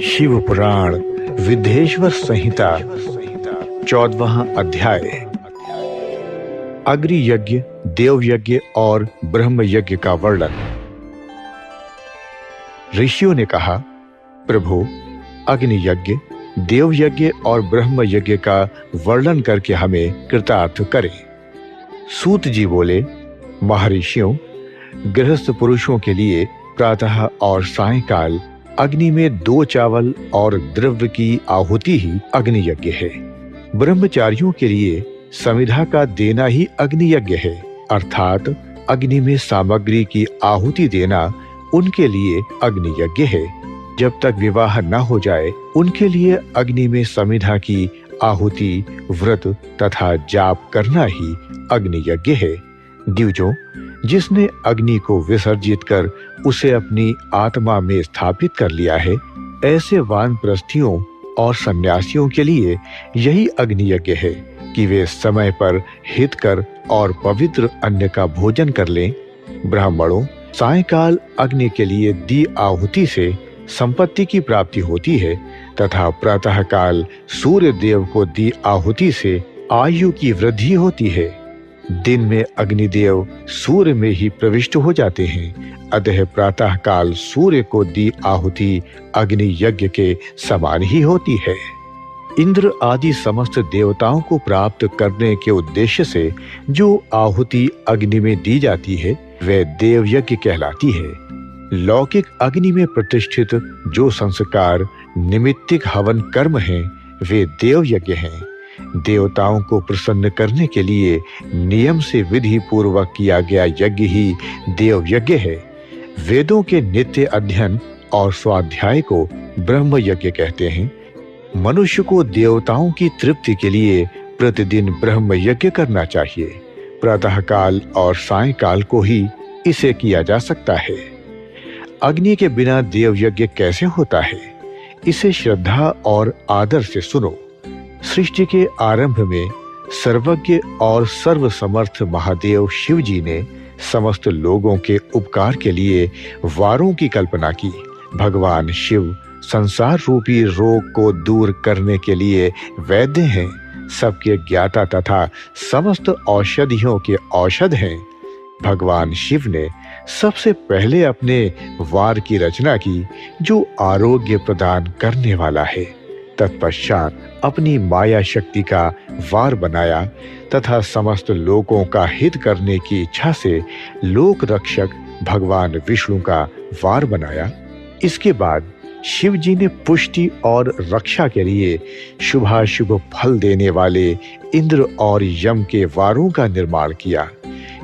शिव पुराण विद्येश्वर संहिता 14वां अध्याय। अग्नि यज्ञ, देव यज्ञ और ब्रह्म यज्ञ का वर्णन। ऋषियों ने कहा, प्रभु, अग्नि यज्ञ, देव यज्ञ और ब्रह्म यज्ञ का वर्णन करके हमें कृतार्थ करें। सूत जी बोले, महर्षियों, गृहस्थ पुरुषों के लिए प्रातः और सायंकाल अग्नि में 2 चावल और द्रव्य की आहुति ही अग्नि यज्ञ है। ब्रह्मचारियों के लिए समिधा का देना ही अग्नि यज्ञ है, अर्थात अग्नि में सामग्री की आहुति देना उनके लिए अग्नि यज्ञ है। जब तक विवाह न हो जाए उनके लिए अग्नि में समिधा की आहुति, व्रत तथा जाप करना ही अग्नि यज्ञ है। द्विजों, जिसने अग्नि को विसर्जित कर उसे अपनी आत्मा में स्थापित कर लिया है, ऐसे वानप्रस्थियों और सन्यासियों के लिए यही अग्नि यज्ञ है कि वे समय पर हितकर और पवित्र अन्न का भोजन कर लें। ब्राह्मणों, सायंकाल अग्नि के लिए दी आहुति से संपत्ति की प्राप्ति होती है तथा प्रातः काल सूर्य देव को दी आहुति से आयु की वृद्धि होती है। दिन में अग्निदेव सूर्य में ही प्रविष्ट हो जाते हैं, अतः प्रातः काल सूर्य को दी आहुति अग्नि यज्ञ के समान ही होती है। इंद्र आदि समस्त देवताओं को प्राप्त करने के उद्देश्य से जो आहुति अग्नि में दी जाती है वह देव यज्ञ कहलाती है। लौकिक अग्नि में प्रतिष्ठित जो संस्कार निमित्तिक हवन कर्म हैं वे देव यज्ञ हैं। देवताओं को प्रसन्न करने के लिए नियम से विधि पूर्वक किया गया यज्ञ ही देव यज्ञ है। वेदों के नित्य अध्ययन और स्वाध्याय को ब्रह्म यज्ञ कहते हैं। मनुष्य को देवताओं की तृप्ति के लिए प्रतिदिन ब्रह्म यज्ञ करना चाहिए। प्रातः काल और सायंकाल को ही इसे किया जा सकता है। अग्नि के बिना देव यज्ञ कैसे होता है, इसे श्रद्धा और आदर से सुनो। सृष्टि के आरंभ में सर्वज्ञ और सर्वसमर्थ महादेव शिव जी ने समस्त लोगों के उपकार के लिए वारों की कल्पना की। भगवान शिव संसार रूपी रोग को दूर करने के लिए वैद्य हैं, सबके ज्ञाता तथा समस्त औषधियों के औषध हैं। भगवान शिव ने सबसे पहले अपने वार की रचना की जो आरोग्य प्रदान करने वाला है। तत्पश्चात अपनी माया शक्ति का वार बनाया तथा समस्त लोगों का हित करने की इच्छा से लोक रक्षक भगवान विष्णु का वार बनाया। इसके बाद शिव जी ने पुष्टि और रक्षा के लिए शुभाशुभ फल देने वाले इंद्र और यम के वारों का निर्माण किया।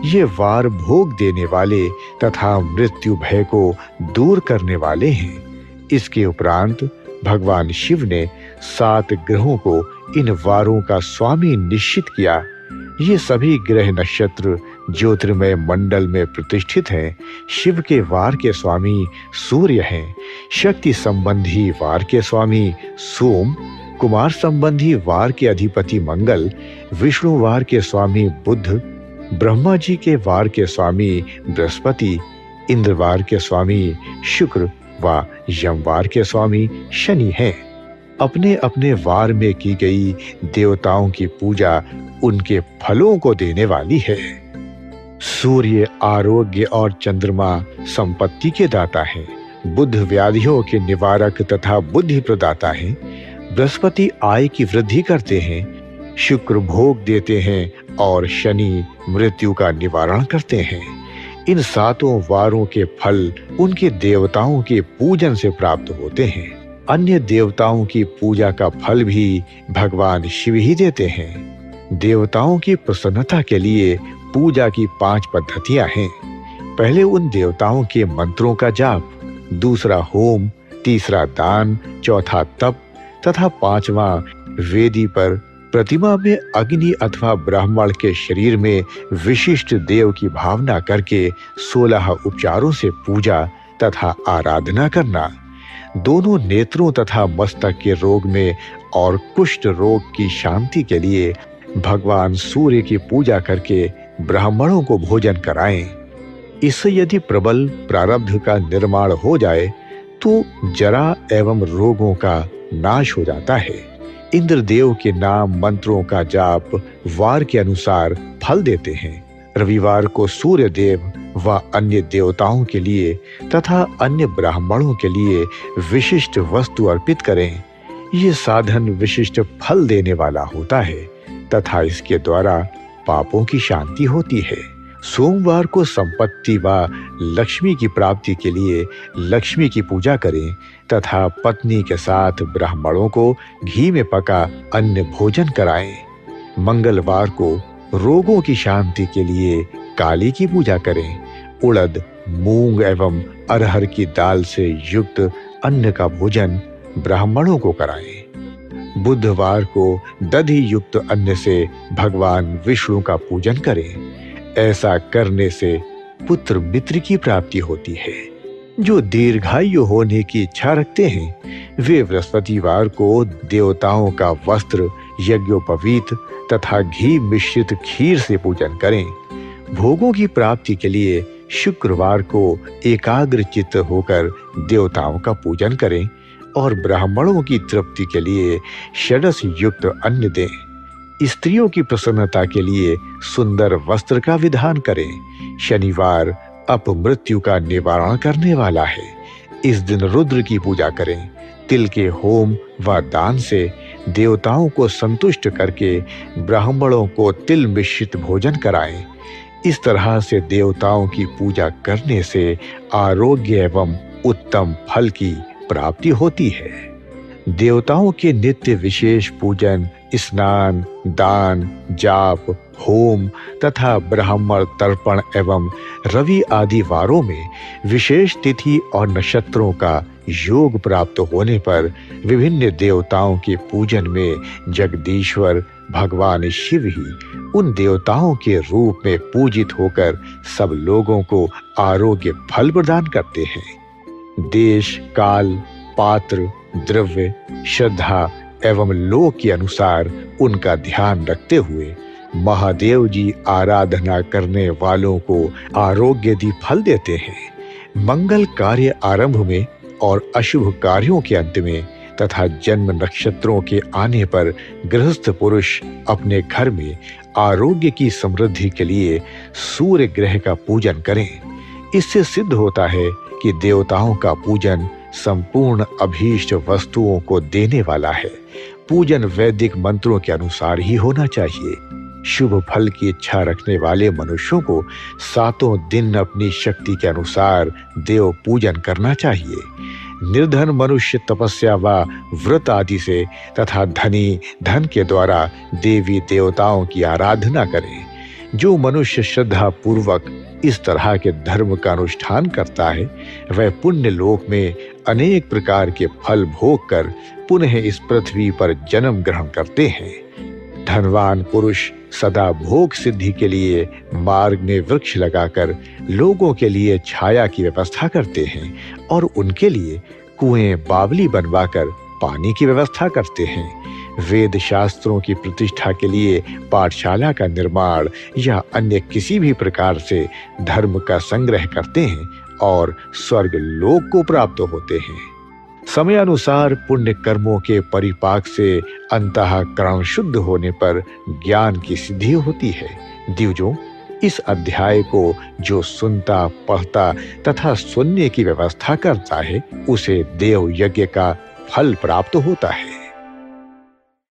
ये वार भोग देने वाले तथा मृत्यु भय को दूर करने वाले हैं। इसके उपरांत भगवान शिव ने 7 ग्रहों को इन वारों का स्वामी निश्चित किया। ये सभी ग्रह नक्षत्र ज्योतिर्मय मंडल में प्रतिष्ठित हैं। शिव के वार के स्वामी सूर्य हैं, शक्ति संबंधी वार के स्वामी सोम, कुमार संबंधी वार के अधिपति मंगल, विष्णु वार के स्वामी बुध, ब्रह्मा जी के वार के स्वामी बृहस्पति, इंद्र वार के स्वामी शुक्र व यमवार के स्वामी शनि हैं। अपने अपने वार में की गई देवताओं की पूजा उनके फलों को देने वाली है। सूर्य आरोग्य और चंद्रमा संपत्ति के दाता हैं। बुध व्याधियों के निवारक तथा बुद्धि प्रदाता हैं। बृहस्पति आय की वृद्धि करते हैं। शुक्र भोग देते हैं और शनि मृत्यु का निवारण करते हैं। इन 7 वारों के फल उनके देवताओं के पूजन से प्राप्त होते हैं। अन्य देवताओं की पूजा का फल भी भगवान शिव ही देते हैं। देवताओं की प्रसन्नता के लिए पूजा की 5 पद्धतियां हैं। पहले उन देवताओं के मंत्रों का जाप, दूसरा होम, तीसरा दान, चौथा तप तथा 5वां वेदी पर प्रतिमा में अग्नि अथवा ब्राह्मण के शरीर में विशिष्ट देव की भावना करके 16 उपचारों से पूजा तथा आराधना करना। दोनों नेत्रों तथा मस्तक के रोग में और कुष्ठ रोग की शांति के लिए भगवान सूर्य की पूजा करके ब्राह्मणों को भोजन कराएं। इससे यदि प्रबल प्रारब्ध का निर्माण हो जाए तो जरा एवं रोगों का नाश हो जाता है। इंद्रदेव के नाम मंत्रों का जाप वार के अनुसार फल देते हैं। रविवार को सूर्य देव व अन्य देवताओं के लिए तथा अन्य ब्राह्मणों के लिए विशिष्ट वस्तु अर्पित करें। ये साधन विशिष्ट फल देने वाला होता है तथा इसके द्वारा पापों की शांति होती है। सोमवार को संपत्ति व लक्ष्मी की प्राप्ति के लिए लक्ष्मी की पूजा करें तथा पत्नी के साथ ब्राह्मणों को घी में पका अन्न भोजन कराएं। मंगलवार को रोगों की शांति के लिए काली की पूजा करें। उड़द, मूंग एवं अरहर की दाल से युक्त अन्न का भोजन ब्राह्मणों को कराएं। बुधवार को दधि युक्त अन्न से भगवान विष्णु का पूजन करें। ऐसा करने से पुत्र मित्र की प्राप्ति होती है। जो दीर्घायु होने की इच्छा रखते हैं वे बृहस्पतिवार को देवताओं का वस्त्र, यज्ञोपवीत तथा घी मिश्रित खीर से पूजन करें। भोगों की प्राप्ति के लिए शुक्रवार को एकाग्र चित्त होकर देवताओं का पूजन करें और ब्राह्मणों की तृप्ति के लिए षडस युक्त अन्न दें। स्त्रियों की प्रसन्नता के लिए सुंदर वस्त्र का विधान करें। शनिवार अपमृत्यु का निवारण करने वाला है। इस दिन रुद्र की पूजा करें। तिल के होम व दान से देवताओं को संतुष्ट करके ब्राह्मणों को तिल मिश्रित भोजन कराएं। इस तरह से देवताओं की पूजा करने से आरोग्य एवं उत्तम फल की प्राप्ति होती है। देवताओं के नित्य विशेष पूजन, स्नान, दान, जाप, होम तथा ब्राह्मण तर्पण एवं रवि आदि वारों में विशेष तिथि और नक्षत्रों का योग प्राप्त होने पर विभिन्न देवताओं के पूजन में जगदीश्वर भगवान शिव ही उन देवताओं के रूप में पूजित होकर सब लोगों को आरोग्य फल प्रदान करते हैं। देश, काल, पात्र, द्रव्य, श्रद्धा एवं लोक के अनुसार उनका ध्यान रखते हुए महादेव जी आराधना करने वालों को आरोग्यदी फल देते हैं। मंगल कार्य आरंभ में और अशुभ कार्यों के अंत में तथा जन्म नक्षत्रों के आने पर गृहस्थ पुरुष अपने घर में आरोग्य की समृद्धि के लिए सूर्य ग्रह का पूजन करें। इससे सिद्ध होता है कि देवताओं का पूजन संपूर्ण अभीष्ट वस्तुओं को देने वाला है। पूजन वैदिक मंत्रों के अनुसार ही होना चाहिए। शुभ फल की इच्छा रखने वाले मनुष्यों को 7 दिन अपनी शक्ति के अनुसार देव पूजन करना चाहिए। निर्धन मनुष्य तपस्या व व्रत आदि से तथा धनी धन के द्वारा देवी देवताओं की आराधना करें। जो मनुष्य श्रद्धा पूर्वक इस तरह के धर्म का अनुष्ठान करता है वह पुण्य लोक में अनेक प्रकार के फल भोग कर पुनः इस पृथ्वी पर जन्म ग्रहण करते हैं। धनवान पुरुष सदा भोग सिद्धि के लिए मार्ग में वृक्ष लगाकर लोगों के लिए छाया की व्यवस्था करते हैं और उनके लिए कुएं बावली बनवाकर पानी की व्यवस्था करते हैं। वेद शास्त्रों की प्रतिष्ठा के लिए पाठशाला का निर्माण या अन्य किसी भी प्रकार से धर्म का संग्रह करते हैं और स्वर्ग लोक को प्राप्त होते हैं। समय अनुसार पुण्य कर्मों के परिपाक से अंतःकरण शुद्ध होने पर ज्ञान की सिद्धि होती है। द्विजों, इस अध्याय को जो सुनता, पढ़ता तथा सुनने की व्यवस्था करता है उसे देव यज्ञ का फल प्राप्त होता है।